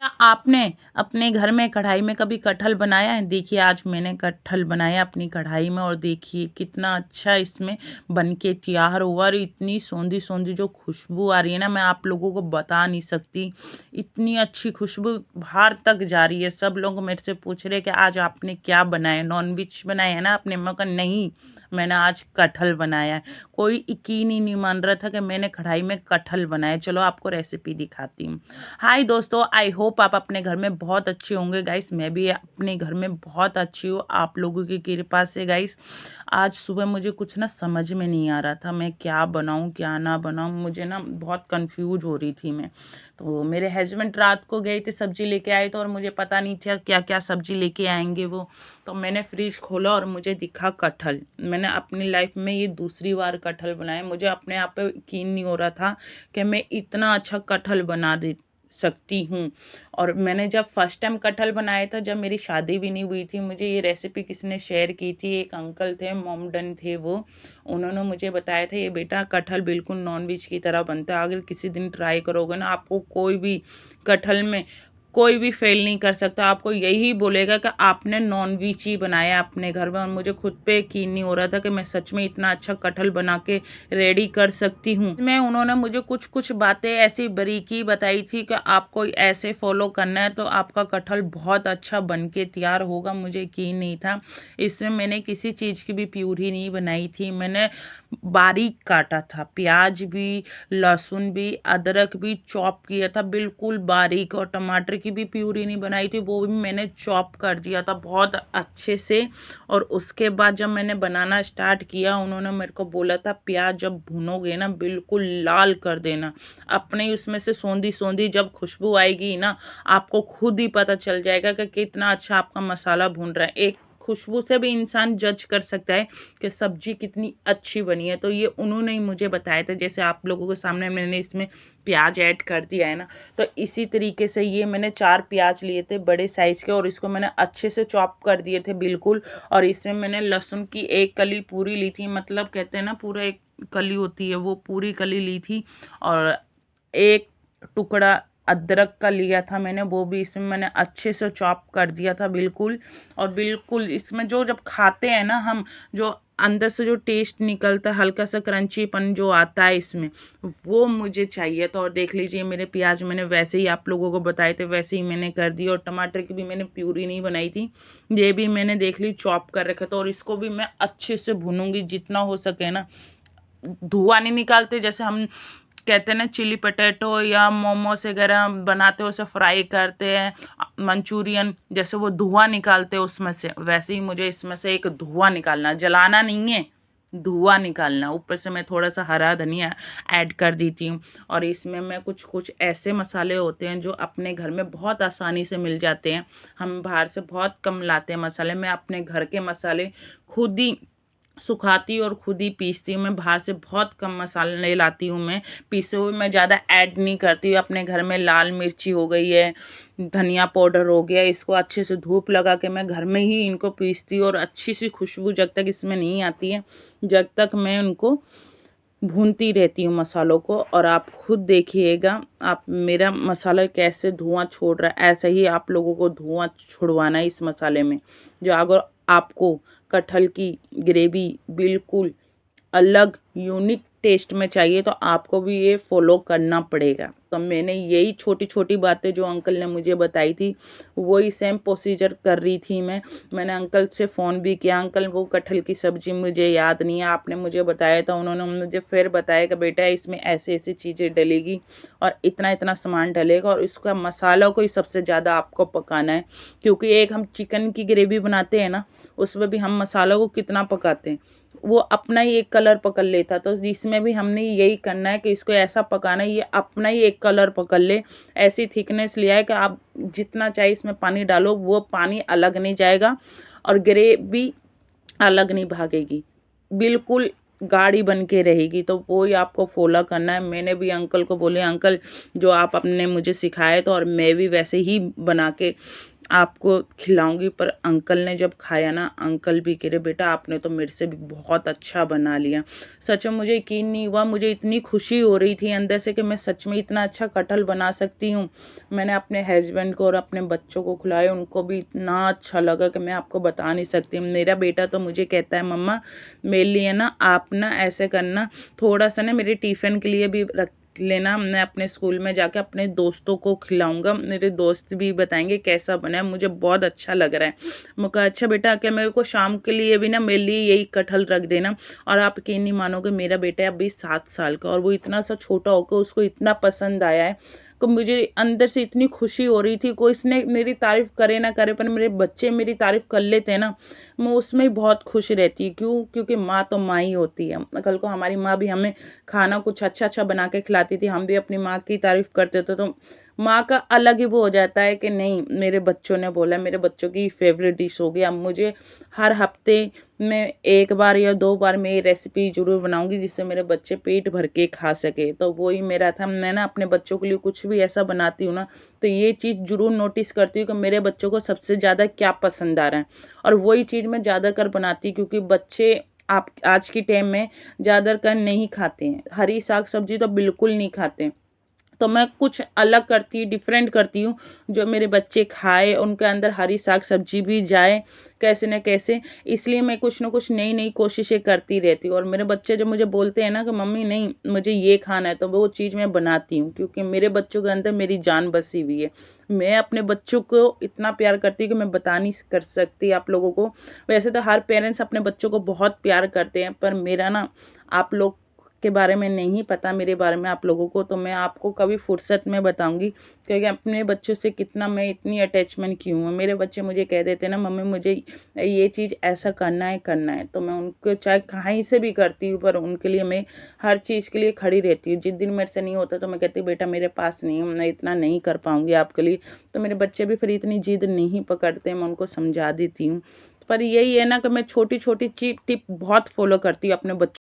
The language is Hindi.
क्या आपने अपने घर में कढ़ाई में कभी कटहल बनाया है? देखिए आज मैंने कटहल बनाया अपनी कढ़ाई में और देखिए कितना अच्छा इसमें बन के तैयार हुआ और इतनी सौंधी सौंधी जो खुशबू आ रही है ना, मैं आप लोगों को बता नहीं सकती। इतनी अच्छी खुशबू बाहर तक जा रही है। सब लोग मेरे से पूछ रहे कि आज आपने क्या बनाया, नॉन वेज बनाया है ना आपने? मैं कहा नहीं, मैंने आज कटहल बनाया है। कोई यकीन ही नहीं मान रहा था कि मैंने कढ़ाई में कटहल बनाया। चलो आपको रेसिपी दिखाती हूँ। हाय दोस्तों, आई होप आप अपने घर में बहुत अच्छे होंगे गाइस। मैं भी अपने घर में बहुत अच्छी हूँ आप लोगों की कृपा से गाइस। आज सुबह मुझे कुछ ना समझ में नहीं आ रहा था, मैं क्या बनाऊँ क्या ना बनाऊँ। मुझे ना बहुत कंफ्यूज हो रही थी मैं। तो मेरे हस्बैंड रात को गए थे, सब्जी लेके आए थे और मुझे पता नहीं था क्या क्या सब्जी लेके आएंगे वो। तो मैंने फ्रिज खोला और मुझे दिखा कटहल। मैंने अपनी लाइफ में ये दूसरी बार कटहल बनाया। मुझे अपने आप पे यकीन नहीं हो रहा था कि मैं इतना अच्छा कटहल बना दे सकती हूँ। और मैंने जब फर्स्ट टाइम कटहल बनाया था, जब मेरी शादी भी नहीं हुई थी, मुझे ये रेसिपी किसी ने शेयर की थी। एक अंकल थे, मोमडन थे वो। उन्होंने मुझे बताया था ये बेटा कटहल बिल्कुल नॉनवेज की तरह बनता है, अगर किसी दिन ट्राई करोगे ना आपको कोई भी कटहल में कोई भी फेल नहीं कर सकता। आपको यही बोलेगा कि आपने नॉन वेज ही बनाया अपने घर में। और मुझे खुद पे यकीन नहीं हो रहा था कि मैं सच में इतना अच्छा कटहल बना के रेडी कर सकती हूँ। मैं उन्होंने मुझे कुछ कुछ बातें ऐसी बारीकी बताई थी कि आपको ऐसे फॉलो करना है तो आपका कटहल बहुत अच्छा बन के तैयार होगा। मुझे यकीन नहीं था। इसमें मैंने किसी चीज़ की भी प्यूरी नहीं बनाई थी। मैंने बारीक काटा था, प्याज भी, लहसुन भी, अदरक भी चॉप किया था बिल्कुल बारीक। और टमाटर की भी प्यूरी नहीं बनाई थी, वो भी मैंने चॉप कर दिया था बहुत अच्छे से। और उसके बाद जब मैंने बनाना स्टार्ट किया, उन्होंने मेरे को बोला था प्याज जब भूनोगे ना बिल्कुल लाल कर देना। अपने ही उसमें से सौंधी सौंधी जब खुशबू आएगी ना, आपको खुद ही पता चल जाएगा कि कितना अच्छा आपका मसाला भून रहा है। एक खुशबू से भी इंसान जज कर सकता है कि सब्जी कितनी अच्छी बनी है। तो ये उन्होंने ही मुझे बताया था। जैसे आप लोगों के सामने मैंने इसमें प्याज ऐड कर दिया है ना, तो इसी तरीके से ये मैंने 4 प्याज लिए थे बड़े साइज के और इसको मैंने अच्छे से चॉप कर दिए थे बिल्कुल। और इसमें मैंने लहसुन की एक कली पूरी ली थी, मतलब कहते हैं ना पूरा एक कली होती है, वो पूरी कली ली थी। और एक टुकड़ा अदरक का लिया था मैंने, वो भी इसमें मैंने अच्छे से चॉप कर दिया था बिल्कुल। और बिल्कुल इसमें जो जब खाते हैं ना हम, जो अंदर से जो टेस्ट निकलता है, हल्का सा क्रंचीपन जो आता है इसमें, वो मुझे चाहिए। तो और देख लीजिए मेरे प्याज मैंने वैसे ही आप लोगों को बताए थे वैसे ही मैंने कर दी। और टमाटर की भी मैंने प्यूरी नहीं बनाई थी, ये भी मैंने देख ली चॉप कर रखा था। और इसको भी मैं अच्छे से भूनूंगी जितना हो सके ना। धुआं नहीं निकालते, जैसे हम कहते हैं ना चिली पटेटो या मोमोस वगैरह बनाते हैं, उसे फ्राई करते हैं, मंचूरियन जैसे वो धुआं निकालते हैं उसमें से, वैसे ही मुझे इसमें से एक धुआं निकालना, जलाना नहीं है, धुआं निकालना। ऊपर से मैं थोड़ा सा हरा धनिया ऐड कर देती हूँ। और इसमें मैं कुछ कुछ ऐसे मसाले होते हैं जो अपने घर में बहुत आसानी से मिल जाते हैं, हम बाहर से बहुत कम लाते हैं मसाले। मैं अपने घर के मसाले खुद ही सुखाती और खुद ही पीसती हूँ। मैं बाहर से बहुत कम मसाले लाती हूँ, मैं पीसे हुए मैं ज़्यादा ऐड नहीं करती हूँ। अपने घर में लाल मिर्ची हो गई है, धनिया पाउडर हो गया, इसको अच्छे से धूप लगा के मैं घर में ही इनको पीसती हूँ। और अच्छी सी खुशबू जब तक इसमें नहीं आती है, जब तक मैं उनको भूनती रहती हूँ मसालों को। और आप खुद देखिएगा आप मेरा मसाला कैसे धुआं छोड़ रहा है, ऐसे ही आप लोगों को धुआं छुड़वाना है इस मसाले में। जो अगर आपको कटहल की ग्रेवी बिल्कुल अलग यूनिक टेस्ट में चाहिए तो आपको भी ये फॉलो करना पड़ेगा। तो मैंने यही छोटी छोटी बातें जो अंकल ने मुझे बताई थी, वही सेम प्रोसीजर कर रही थी मैं। मैंने अंकल से फ़ोन भी किया, अंकल वो कटहल की सब्ज़ी मुझे याद नहीं है, आपने मुझे बताया था। उन्होंने मुझे फिर बताया कि बेटा इसमें ऐसे ऐसी चीज़ें डलेगी और इतना इतना सामान डलेगा और इसका मसाला को ही सबसे ज़्यादा आपको पकाना है। क्योंकि एक हम चिकन की ग्रेवी बनाते हैं ना, उसमें भी हम मसालों को कितना पकाते हैं, वो अपना ही एक कलर पकड़ लेता। तो इसमें भी हमने यही करना है कि इसको ऐसा पकाना है ये अपना ही एक कलर पकड़ ले। ऐसी थिकनेस लिया है कि आप जितना चाहिए इसमें पानी डालो, वो पानी अलग नहीं जाएगा और ग्रेवी अलग नहीं भागेगी, बिल्कुल गाढ़ी बन के रहेगी। तो वो ही आपको फॉलो करना है। मैंने भी अंकल को बोले अंकल जो आप अपने मुझे सिखाए तो, और मैं भी वैसे ही बना के आपको खिलाऊँगी। पर अंकल ने जब खाया ना, अंकल भी कह रहे बेटा आपने तो मेरे से भी बहुत अच्छा बना लिया। सच में मुझे यकीन नहीं हुआ, मुझे इतनी खुशी हो रही थी अंदर से कि मैं सच में इतना अच्छा कटहल बना सकती हूँ। मैंने अपने हस्बैंड को और अपने बच्चों को खिलाया, उनको भी इतना अच्छा लगा कि मैं आपको बता नहीं सकती। मेरा बेटा तो मुझे कहता है मम्मा मेरे लिए ना आप ना ऐसे करना, थोड़ा-सा ना मेरे टिफ़िन के लिए भी रख लेना, मैं अपने स्कूल में जाके अपने दोस्तों को खिलाऊँगा, मेरे दोस्त भी बताएँगे कैसा बना है, मुझे बहुत अच्छा लग रहा है। मैं कहा अच्छा बेटा क्या मेरे को शाम के लिए भी ना मेरे लिए यही कटहल रख देना। और आप यकीन नहीं मानोगे, मेरा बेटा है अभी 7 साल का और वो इतना सा छोटा होकर उसको इतना पसंद आया है कि मुझे अंदर से इतनी खुशी हो रही थी। कोई इसने मेरी तारीफ़ करे ना करे, पर मेरे बच्चे मेरी तारीफ़ कर लेते हैं ना, मैं उसमें ही बहुत खुश रहती हूँ। क्यों? क्योंकि माँ तो माँ ही होती है। कल को हमारी माँ भी हमें खाना कुछ अच्छा-अच्छा बना के खिलाती थी, हम भी अपनी माँ की तारीफ़ करते थे, तो माँ का अलग ही वो हो जाता है कि नहीं मेरे बच्चों ने बोला, मेरे बच्चों की फ़ेवरेट डिश होगी। अब मुझे हर हफ़्ते में 1 बार या 2 बार मैं ये रेसिपी ज़रूर बनाऊँगी जिससे मेरे बच्चे पेट भर के खा सकें। तो वो ही मेरा था, मैं ना अपने बच्चों के लिए कुछ भी ऐसा बनाती हूँ ना, तो ये चीज़ ज़रूर नोटिस करती हूँ कि मेरे बच्चों को सबसे ज़्यादा क्या पसंद आ रहा है, और वही चीज़ मैं ज़्यादातर बनाती हूँ क्योंकि बच्चे आप आज के टाइम में ज़्यादातर नहीं खाते हैं। हरी साग-सब्ज़ी तो बिल्कुल नहीं खाते हैं। तो मैं कुछ अलग करती डिफ़रेंट करती हूँ, जो मेरे बच्चे खाएँ, उनके अंदर हरी साग-सब्ज़ी भी जाए, कैसे न कैसे। इसलिए मैं कुछ न कुछ नई-नई कोशिशें करती रहती हूँ, और मेरे बच्चे जब मुझे बोलते हैं ना कि मम्मी नहीं, मुझे ये खाना है, तो वो चीज़ मैं बनाती हूँ क्योंकि मेरे बच्चों के अंदर मेरी जान बसी हुई है। मैं अपने बच्चों को इतना प्यार करती हूँ कि मैं बता नहीं कर सकती आप लोगों को। वैसे तो हर पेरेंट्स अपने बच्चों को बहुत प्यार करते हैं, पर मेरा ना आप लोग के बारे में नहीं पता, मेरे बारे में आप लोगों को, तो मैं आपको कभी फुर्सत में बताऊँगी क्योंकि अपने बच्चों से कितना मैं इतनी अटैचमेंट की हूँ। मेरे बच्चे मुझे कह देते हैं ना मम्मी मुझे ये चीज़ ऐसा करना है, तो मैं उनको चाहे कहीं से भी करती हूँ, पर उनके लिए मैं हर चीज़ के लिए खड़ी रहती हूँ। जिस दिन मेरे से नहीं होता तो मैं कहती हूँ बेटा मेरे पास नहीं है, मैं इतना नहीं कर पाऊँगी आपके लिए। तो मेरे बच्चे भी फिर इतनी जिद नहीं पकड़ते, मैं उनको समझा देती हूँ। पर यही है ना कि मैं छोटी-छोटी ची टिप बहुत फ़ॉलो करती हूँ अपने बच्चों